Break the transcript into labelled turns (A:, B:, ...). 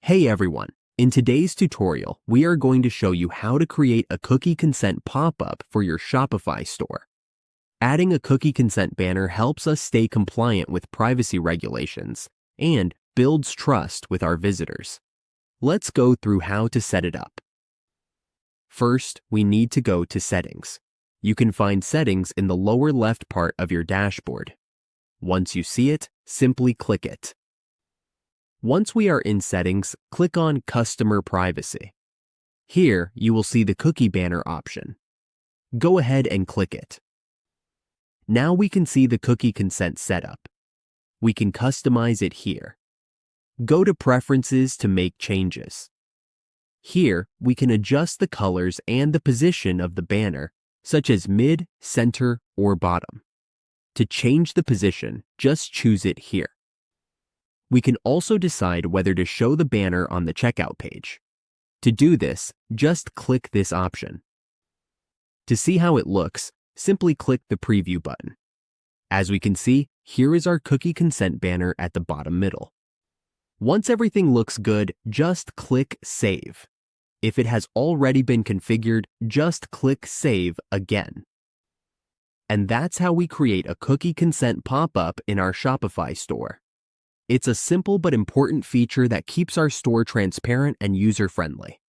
A: Hey everyone! In today's tutorial, we are going to show you how to create a cookie consent pop-up for your Shopify store. Adding a cookie consent banner helps us stay compliant with privacy regulations and builds trust with our visitors. Let's go through how to set it up. First, we need to go to Settings. You can find Settings in the lower left part of your dashboard. Once you see it, simply click it. Once we are in Settings, click on Customer Privacy. Here, you will see the cookie banner option. Go ahead and click it. Now we can see the cookie consent setup. We can customize it here. Go to Preferences to make changes. Here, we can adjust the colors and the position of the banner, such as mid, center, or bottom. To change the position, just choose it here. We can also decide whether to show the banner on the checkout page. To do this, just click this option. To see how it looks, simply click the Preview button. As we can see, here is our cookie consent banner at the bottom middle. Once everything looks good, just click Save. If it has already been configured, just click Save again. And that's how we create a cookie consent pop-up in our Shopify store. It's a simple but important feature that keeps our store transparent and user-friendly.